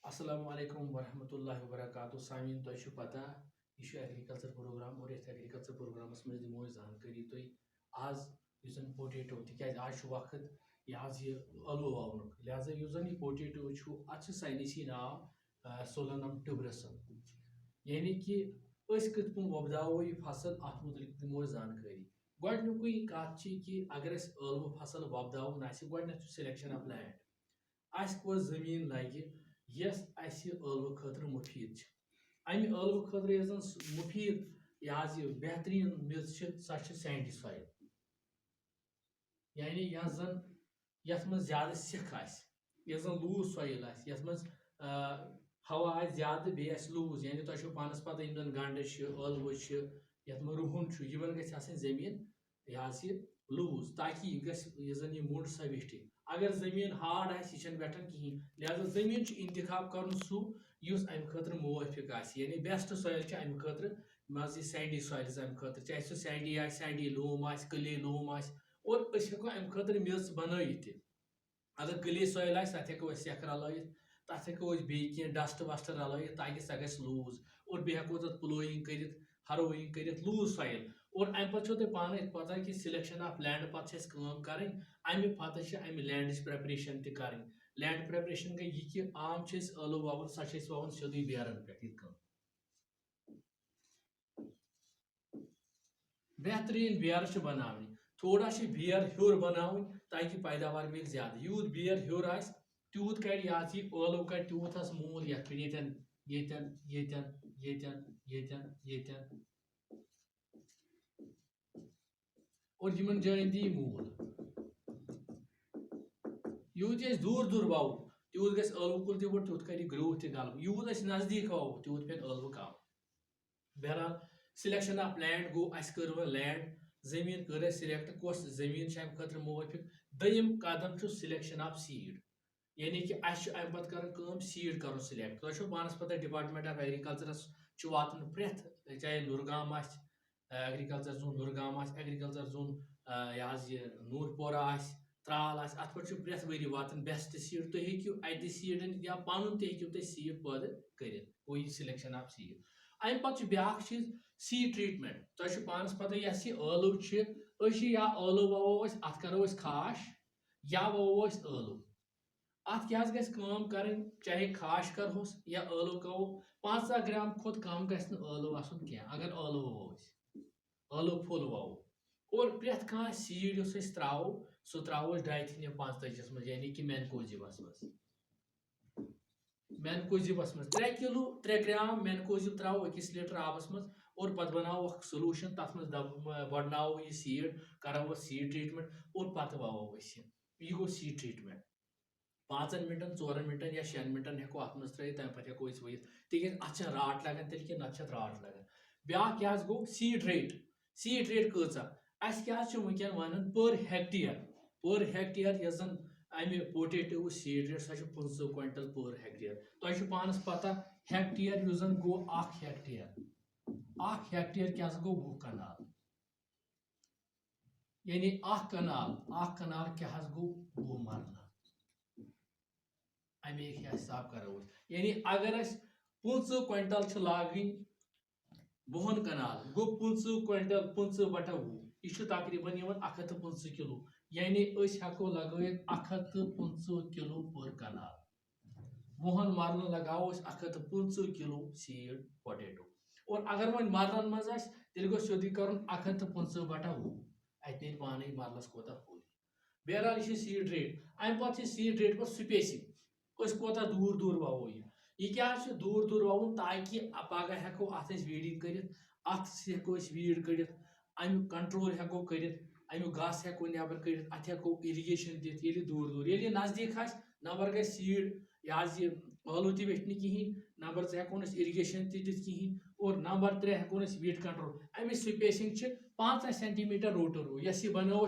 अस्सलाम वालेकुम वरहमतुल्लाहि वबरकातुहू सामीन तो पता यह एग्रीकल्चर प्रोग्राम और ये एग्रीकल्चर प्रोग्रामस मज दिमो जानकारी तुम आज जन पोटेटो तिकाज आज वक्त यह अलव वावनुक लिहाजा यह पोटेटो अत साइंसी नाव सोलनम ट्यूबरसम यानी कि कत पन वोपदावो यह फसल अत मुतलिक दिमो जानकारी गोडनुकुई कत कि अगर अलव फसल वोपदावन गोडनेथ सिलेक्शन ऑफ लैंड आस कस जमीन लगे यस अलव खतर मुफीद अमि अलव खतर यस मुफीद यह बेहतरीन मेज सह सैंडी सॉइल यानी यथ मज ज्यादा सिख यस जन लूज सॉइल यथ मज हवा आ ज्यादा बे लूज यानी तुम पानस पता इन गंड अलव यथ मज रुहन इन गई जमीन यह लूज ताकि यह जन यह मुंड सा वेठी अगर जमीन हार्ड यह बैठन कहें लिहाजा जमीन इंतखाब कर सह अमि खतर मुवाफिक यानी बेस्ट सॉइल अमि खतर मज सैंडी सॉइल्स अमि खतर चाहे सह सैंडी लोम क्ले लोम और हेको अमि खतर मेज बनइथ अगर क्ले सॉइल तथ हेको सेख रलत तथ हेको बे डस्ट वस्ट रलत ताकि सह गई लूज और बे हेको तथ प्लोइंग कर हरोइंग कर लूज सॉइल और अमि पे तुम पाने पता कि सिलेक्शन ऑफ लैंड पे करें अमि पे अमि लैंड प्रेपरेशन तक लैंड प्रेपरेशन गई यह कि आम अलव वावन सह वावन सोदी बेरन पे बेहतरीन बेर बनाने थोड़ा बेर हर बनावन ताकि पैदावार मिल ज्यादा यूत बेर हर आ तूत कड़ अलव कड़ तूत मूल ये पे ये और इन जान दी मूल यूत दूर दूर वाव तूत ग अलव कुल तोड़ तूत कर ग्रोथ तल यूत नजदीक वाव तूत पे अलव कम बहरहाल सिलेक्शन ऑफ लैंड गो कर लैंड जमीन कर सिलेक्ट कस जमीन अमि खतर मुवाफिक दयम कदम सिलेक्शन ऑफ सीड यानी कि अम पे सीड कर सिलेक्ट तुम पानस पता डिपार्टमेंट ऑफ एग्रीकल्चरस वातन प्रेथ चाहे नुरगाम एग्रीकल्चर जोन नुरगाम एग्रीकल्चर जोन यह नूरपोरा त्राल अत पे प्रेथ वरी वातन बेस्ट सीड तुम हेकू अत सीडन या पन तुम सीड पैदा कर गो सिलेक्शन ऑफ सीड अमि पे ब्या चीज सीड ट्रीटमेंट तुम पानस पता यह अलव या अलव ववो अत करो खाश या ववो अलव अत क्या गम कर चाहे खाश करोस या अलव करो 50 ग्राम खुद कम गि अलव आसन क्या अगर अलव ववो अलव फुल ववो और प्रेथ कह सीड त्रो सह त्रो डाइथिन 45 मज यानी कि मैनकोजिबस मज 3 किलो 3 ग्राम मैनकोजिब त्रो 1 लीटर आबस मज और पत बनाओ सोलूशन तथ मज बड़नाओ यह सीड करो सीड ट्रीटमेंट और पत ववो यह गो सीड ट्रीटमेंट 5 मिनटन 4 मिनटन या 6 मिनटन हेको अत मज त्र तम पे हेको वत तिक अत राट लगन तेल कि नत राट लगन ब्या क्या गो सीड रेट कचा अस क्या वनकन वन पर हेक्टेयर यह जन अमि पोटेटो सीड रेट सह 15 क्विंटल पर हेक्टेयर तुम पानस पता हेक्टेयर जन गो हेक्टेयर क्या गो 20 कनाल यानी कनाल क्या गो 20 मरला अमे हिसाब करो यानी अगर 15 क्विंटल लागन 20 कनाल गो 15 क्विंटल 15/20 यह तकरीबन 115 किलो यानी हेको लगत 115 किलो पर कनाल 20 मरल लगाओ 115 किलो सीड पोटेटो और अगर वो मरलन मज तेल गो सोदी कर 115/20 अत नीर पानी मरलस कोता फुल बहरहाल यह सीड रेट अमि पे सीड रेट पर स्पेसिंग कोता दूर दूर ववो यह क्या दूर दूर ववुन ताकि पगह हेको अत वीडिंग कर अत हेको वीड कड़ अमु कंट्रोल हेको कर अमु घास हेको नबर कड़ अत हेको इरिगेशन दिख ये दूर दूर ये नजदीक नबर गई सीड यह अलव तह वेथ कहें नंबर 2 हेको इरिगेशन दिख कहें और नंबर 3 हेको वीड कंट्रोल अमि स्पेसिंग 5 सेंटीमीटर रोट रो यह बनो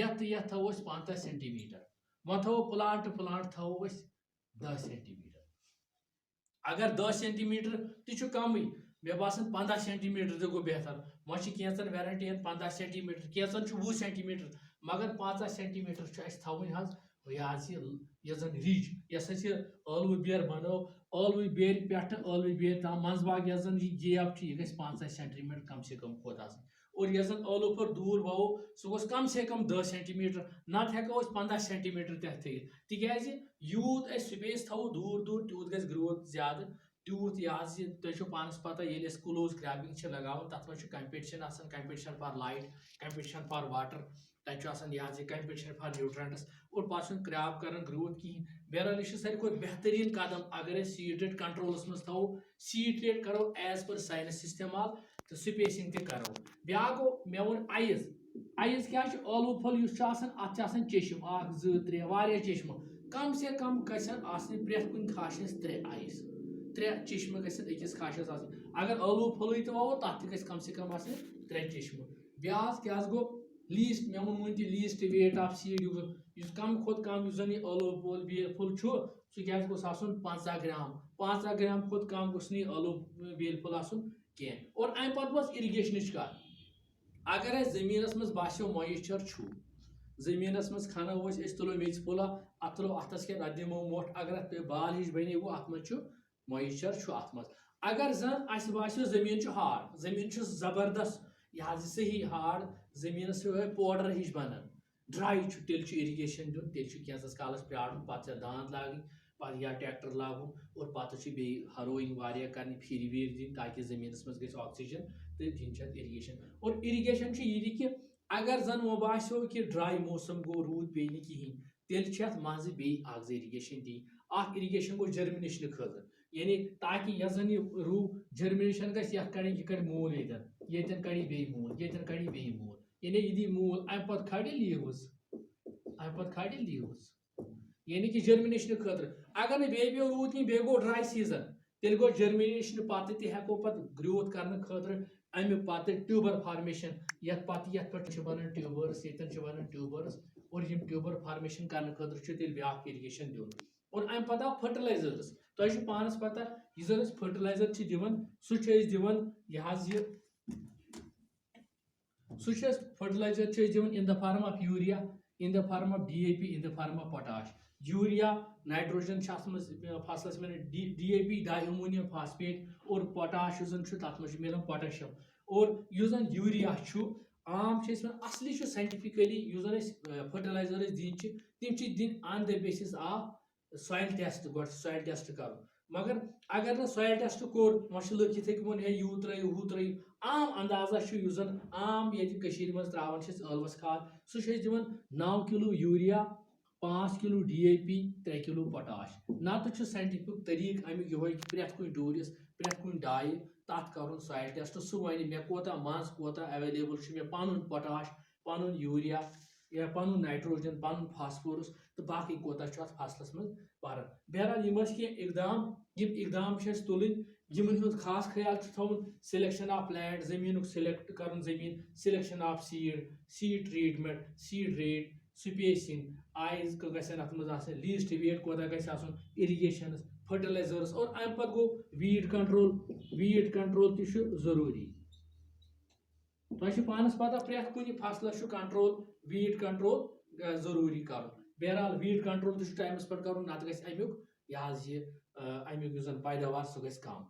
ये थो 5 सेंटीमीटर वो थो प्लांट थो 10 सेंटीमीटर अगर 10 सेंटीमीटर तह कम मे बासन 15 सेंटीमीटर तह गो बेहतर वह कैंचन वेराइटी 15 सेंटीमीटर कैंचन 20 सेंटीमीटर मगर 5 सेंटीमीटर थवन यह जन रिज यस ळव बेर बनो ळव बेर पे ळव बेर तम मंजबाग यह जन गैप यह गि 50 सेंटीमीटर कम से कम खोद आसन और यह जन ळव पर दूर वो सह गोस कम से कम 10 सेंटीमीटर नत हेको 15 सेंटीमीटर तथ थी तिज यूत स्पेस थो दूर दूर तूत गि ग्रोथ ज्यादा तूत यह तुम पानस पता ये क्लोज क्रैपिंग लगान तथ मे competition competition for light competition for water तक यह कंपटिशन फॉर न्यूट्रेंट्स और पे क्रैप कर ग्रोथ कहें बहरहाल यह सारे खुद बेहतरीन कदम अगर सीड रेट कंट्रोलस मज थो सीड रेट करो एज पर साइंस इस्तेमाल तो स्पेसिंग तक करो ब्या गो मे वो आइज क्या ळव फल अत चश्म 2 3 वारिया चश्म कम से कम गसन प्रेथ कुन खाशस 3 आइज 3 चश्म गसन अकिस खाशस अगर ळव फल तो वो तथ कम से कम 3 चश्म ब्या क्या गो लीस्ट मे वो one least weight of seed कम खुद कम जन यह ळव फुल सह क्या गोस 50 ग्राम 50 ग्राम खुद कम गोस ळव बेल फुल कह और अम पे इरिगेशन कत अगर जमीनस मज बासो मॉइस्चर जमीनस मज खनो तुलो मेज फुला अत तुलो अतस क्या दिमो मोट अगर अत बाल हिश बने गो अत मज मॉइस्चर अत मज अगर जन अस बासो जमीन हार्ड जमीन जबरदस्त यह सही हार्ड जमीन पाउडर हिश बनान ड्राई तेल इरिगेशन दिन तेल कैंसस कालस प्राड़न पे दांद लागन पे या ट्रैक्टर लागू और पे बे हरोइंग वारिया कर फिर वीर दिन ताकि जमीनस मज गई ऑक्सीजन तो दिन इरिगेशन और इरिगेशन यह कि अगर जन वो बासो कि ड्राई मौसम गो रूद पे कहें तेल मज बे इरिगेशन दी इरिगेशन गो जर्मिनेशन खतर यानी ताकि यह जन यह रू जर्मिनेशन गह मूल ये कड़ी बे मूल ये कड़ी बे मूल यानी यह दी मूल अम पे खड़े लीव्स यानी कि जर्मिनेशन खतर अगर बे रूद कहीं बे गो ड्राई सीजन तेल गो जर्मिनेशन पत तको पे ग्रोथ कर खतर अमि पे ट्यूबर फार्मेशन ये बनान ट्यूबर्स ये बनान ट्यूबर्स और यम ट्यूबर फार्मेशन कर खतर तेल ब्या इरिगेशन दिन और अम पे फर्टिलाइजर्स तुम पानस पता यह जन फर्टिलाइजर दिवन सह दिवन यह fertiliser given in the form of urea in the form of DAP in the form of potash urea nitrogen फसलस में DAP डाइअमोनियम फास्फेट और पोटाश तथ मिलान पोटेशियम और यह यूरिया आम असली साइंटिफिकली फर्टिलाइजर दिन तम दिन on the basis of soil test गो सॉइल टेस्ट कर मगर अगर न सॉइल टेस्ट कोर वह लिखित वो हे यू त्रो हू त्रो आम अंदाजा जन आम ये मज त्रावान ळवस खाद सह दिवन 9 kilo urea 5 kilo DAP 3 kilo potash नत साइंटिफिक तरीक अमुक ये प्रेथ कुन डूरिस प्रेथ कुन डाई तथ कर सॉइल टेस्ट सह वन मे कोता मज कोता एवेलेबल मे पन पोटाश पन यूरिया या पन नाइट्रोजन पन फास्फोरस तो बाकी कोता फसलस मज पर बहरहाल यम इकदाम तुलन यमन खास ख्याल थोन सिलेक्शन ऑफ लैंड जमीन सिलेक्ट कर जमीन selection of seed treatment seed rate spacing आइज गसन अत मज लीस्ट वेट कोता गसन इरिगेशन फर्टिलाइजर्स और अम पे गो वीड कंट्रोल तरूरी तुम पानस पता प्रेथ कुन फसलस कंट्रोल वीड कंट्रोल जरूरी कर बहरहाल वीड कंट्रोल टाइमस पे कर नत गमुक यह अमुक पैदावार सह गम